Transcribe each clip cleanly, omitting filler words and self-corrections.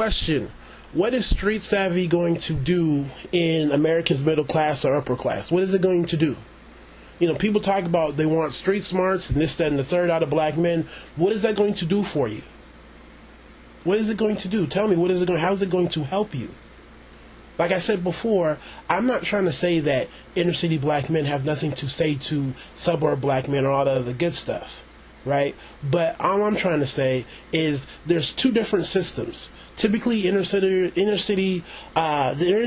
Question: what is street savvy going to do in America's middle class or upper class? What is it going to do? You know, people talk about they want street smarts and this, that, and the third out of black men. What is that going to do for you? What is it going to do? Tell me, how is it going to help you? Like I said before, I'm not trying to say that inner city black men have nothing to say to suburb black men or all the other good stuff, right? But all I'm trying to say is there's two different systems. Typically, the inner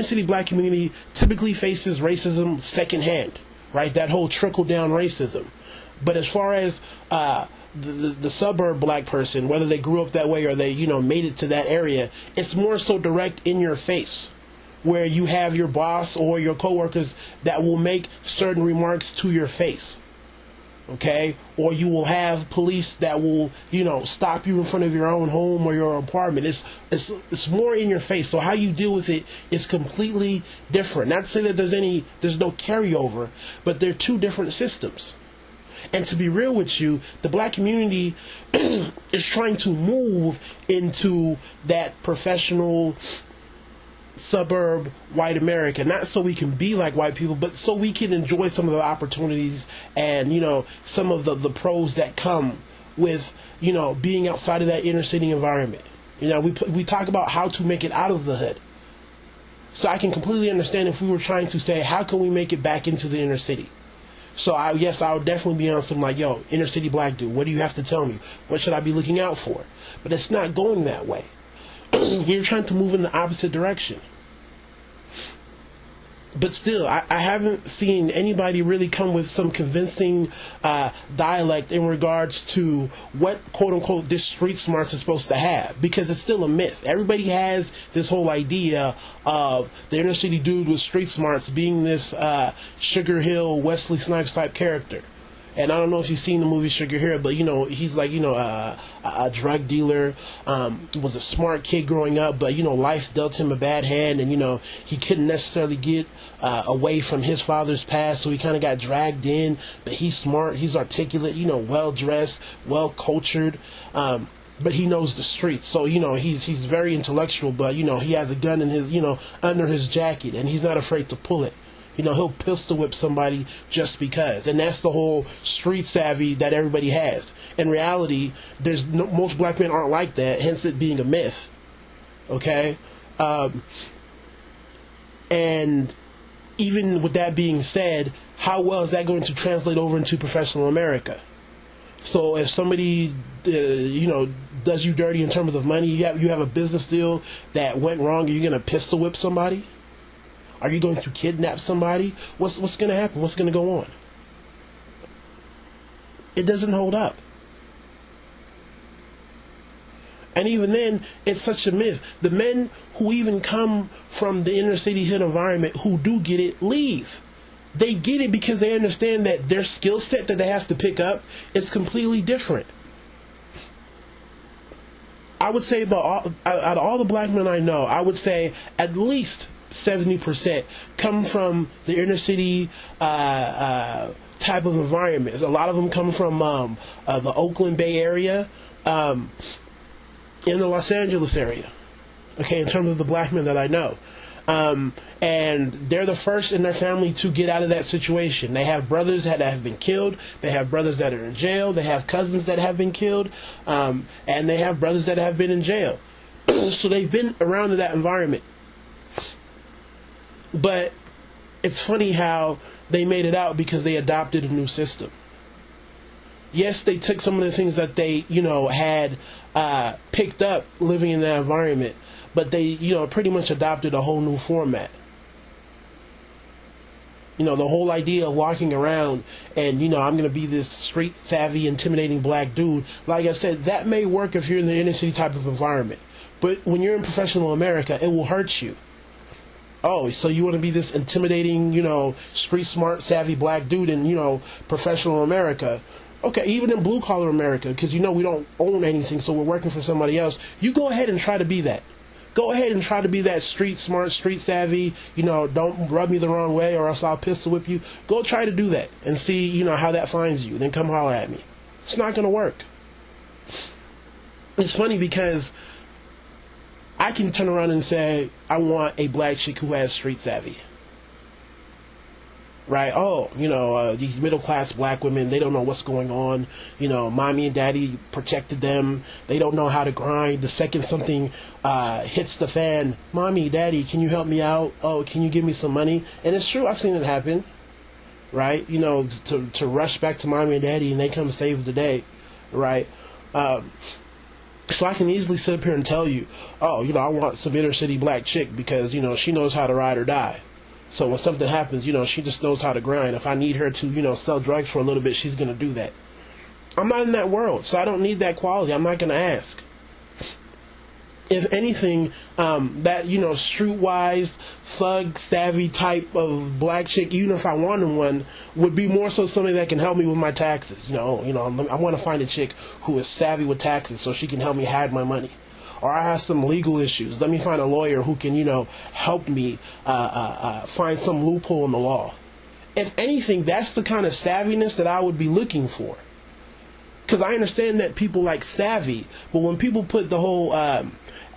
city black community typically faces racism secondhand, right? That whole trickle down racism. But as far as the suburb black person, whether they grew up that way or they, made it to that area, it's more so direct in your face, where you have your boss or your coworkers that will make certain remarks to your face. Okay? Or you will have police that will, stop you in front of your own home or your apartment. It's more in your face. So how you deal with it is completely different. Not to say that there's no carryover, but they're two different systems. And to be real with you, the black community is trying to move into that professional suburb white America, not so we can be like white people, but so we can enjoy some of the opportunities and some of the pros that come with being outside of that inner city environment. We talk about how to make it out of the hood, so I can completely understand if we were trying to say how can we make it back into the inner city. So I would definitely be on some like, yo, inner city black dude, what do you have to tell me? What should I be looking out for? But it's not going that way. We're trying to move in the opposite direction. But still, I haven't seen anybody really come with some convincing dialect in regards to what, quote-unquote, this street smarts is supposed to have. Because it's still a myth. Everybody has this whole idea of the inner city dude with street smarts being this Sugar Hill, Wesley Snipes type character. And I don't know if you've seen the movie Sugar Hill, but he's like a drug dealer, was a smart kid growing up, but life dealt him a bad hand, and he couldn't necessarily get away from his father's past, so he kind of got dragged in. But he's smart, he's articulate, well dressed, well cultured, but he knows the streets. So he's very intellectual, but he has a gun in his under his jacket, and he's not afraid to pull it. He'll pistol whip somebody just because. And that's the whole street savvy that everybody has. In reality, most black men aren't like that, hence it being a myth. Okay? And even with that being said, how well is that going to translate over into professional America? So if somebody, does you dirty in terms of money, you have a business deal that went wrong, are you going to pistol whip somebody? Are you going to kidnap somebody? What's going to happen? What's going to go on? It doesn't hold up. And even then, it's such a myth. The men who even come from the inner city hood environment who do get it, leave. They get it because they understand that their skill set that they have to pick up is completely different. I would say out of all the black men I know, I would say at least 70% come from the inner city type of environments. A lot of them come from the Oakland Bay area, in the Los Angeles area. Okay, in terms of the black men that I know. And they're the first in their family to get out of that situation. They have brothers that have been killed. They have brothers that are in jail. They have cousins that have been killed. And they have brothers that have been in jail. So they've been around in that environment. But it's funny how they made it out because they adopted a new system. Yes, they took some of the things that they, had picked up living in that environment, but they, pretty much adopted a whole new format. The whole idea of walking around and, I'm going to be this street savvy, intimidating black dude. Like I said, that may work if you're in the inner city type of environment. But when you're in professional America, it will hurt you. Oh, so you want to be this intimidating, street smart, savvy black dude in, professional America. Okay, even in blue collar America, because we don't own anything, so we're working for somebody else. You go ahead and try to be that. Go ahead and try to be that street smart, street savvy, don't rub me the wrong way or else I'll pistol whip you. Go try to do that and see, how that finds you. Then come holler at me. It's not going to work. It's funny because I can turn around and say, I want a black chick who has street savvy. Right? Oh, these middle class black women, they don't know what's going on. Mommy and daddy protected them. They don't know how to grind. The second something hits the fan, mommy, daddy, can you help me out? Oh, can you give me some money? And it's true, I've seen it happen. Right? To rush back to mommy and daddy and they come save the day. Right? So I can easily sit up here and tell you, oh, I want some inner city black chick because, she knows how to ride or die. So when something happens, she just knows how to grind. If I need her to, sell drugs for a little bit, she's going to do that. I'm not in that world, so I don't need that quality. I'm not going to ask. If anything, that, streetwise, thug, savvy type of black chick, even if I wanted one, would be more so somebody that can help me with my taxes. I want to find a chick who is savvy with taxes so she can help me hide my money. Or I have some legal issues. Let me find a lawyer who can, help me find some loophole in the law. If anything, that's the kind of savviness that I would be looking for. Because I understand that people like savvy, but when people put the whole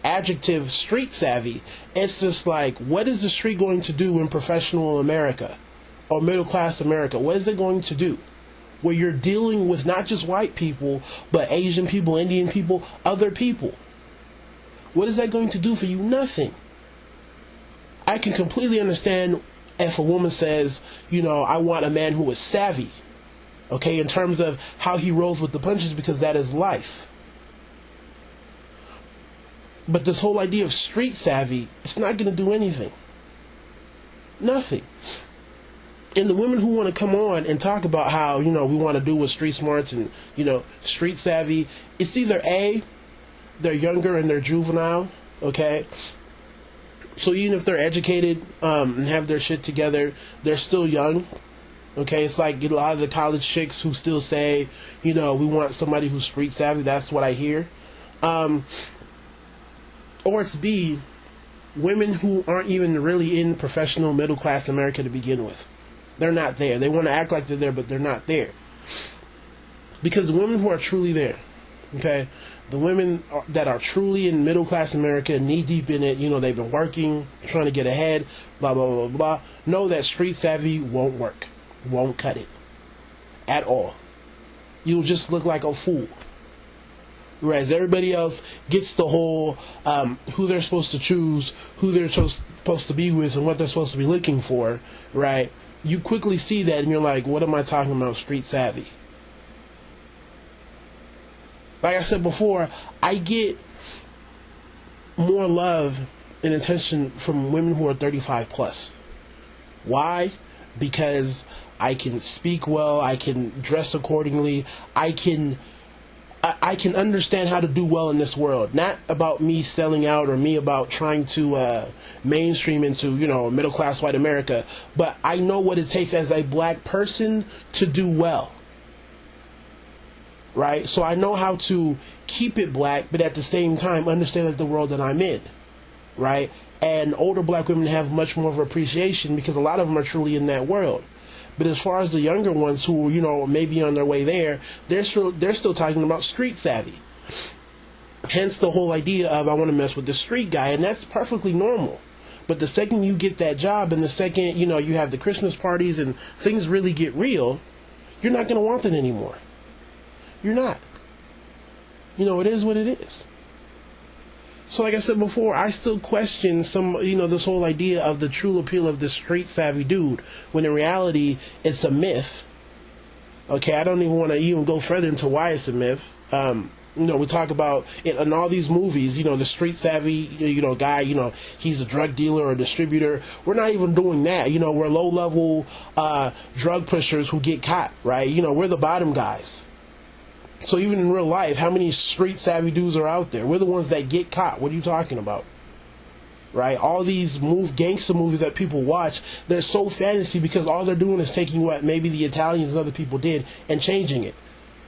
adjective street savvy, it's just like, what is the street going to do in professional America or middle class America? What is it going to do? Where you're dealing with not just white people, but Asian people, Indian people, other people. What is that going to do for you? Nothing. I can completely understand if a woman says, I want a man who is savvy, okay, in terms of how he rolls with the punches, because that is life. But this whole idea of street savvy, it's not going to do anything. Nothing. And the women who want to come on and talk about how, we want to do with street smarts and, street savvy, it's either A, they're younger and they're juvenile, okay? So even if they're educated and have their shit together, they're still young, okay? It's like a lot of the college chicks who still say, we want somebody who's street savvy. That's what I hear. Or it's B, women who aren't even really in professional middle class America to begin with. They're not there. They want to act like they're there, but they're not there. Because the women who are truly there, okay, the women that are truly in middle class America, knee deep in it, they've been working, trying to get ahead, blah, blah, blah, blah, know that street savvy won't work. Won't cut it. At all. You'll just look like a fool. Whereas everybody else gets the whole who they're supposed to choose, who they're supposed to be with, and what they're supposed to be looking for, right? You quickly see that and you're like, what am I talking about, street savvy? Like I said before, I get more love and attention from women who are 35 plus. Why? Because I can speak well, I can dress accordingly, I can understand how to do well in this world. Not about me selling out or me about trying to mainstream into, middle class white America, but I know what it takes as a black person to do well. Right? So I know how to keep it black, but at the same time understand that the world that I'm in. Right? And older black women have much more of appreciation because a lot of them are truly in that world. But as far as the younger ones who, may be on their way there, they're still talking about street savvy. Hence the whole idea of I want to mess with the street guy, and that's perfectly normal. But the second you get that job and the second, you have the Christmas parties and things really get real, you're not going to want that anymore. You're not. It is what it is. So like I said before, I still question this whole idea of the true appeal of this street savvy dude, when in reality, it's a myth. Okay, I don't even want to even go further into why it's a myth. We talk about it in all these movies, the street savvy, guy, he's a drug dealer or a distributor. We're not even doing that. We're low-level drug pushers who get caught, right? We're the bottom guys. So even in real life, how many street savvy dudes are out there? We're the ones that get caught. What are you talking about? Right? All these gangster movies that people watch, they're so fantasy because all they're doing is taking what maybe the Italians and other people did and changing it.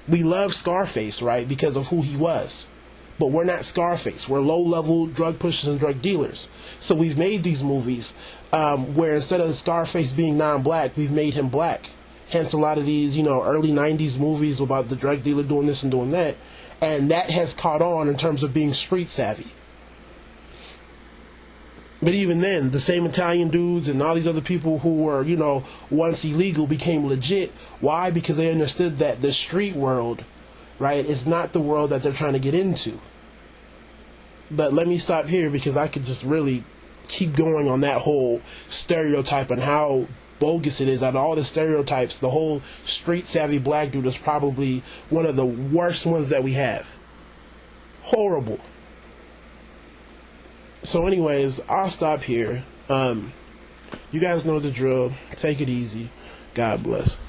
We love Scarface, right, because of who he was. But we're not Scarface. We're low-level drug pushers and drug dealers. So we've made these movies where instead of Scarface being non-black, we've made him black. Hence a lot of these, early 90s movies about the drug dealer doing this and doing that. And that has caught on in terms of being street savvy. But even then, the same Italian dudes and all these other people who were, you know, once illegal became legit. Why? Because they understood that the street world, right, is not the world that they're trying to get into. But let me stop here because I could just really keep going on that whole stereotype and how bogus it is. Out of all the stereotypes, the whole street savvy black dude is probably one of the worst ones that we have. Horrible. So anyways, I'll stop here. You guys know the drill. Take it easy. God bless.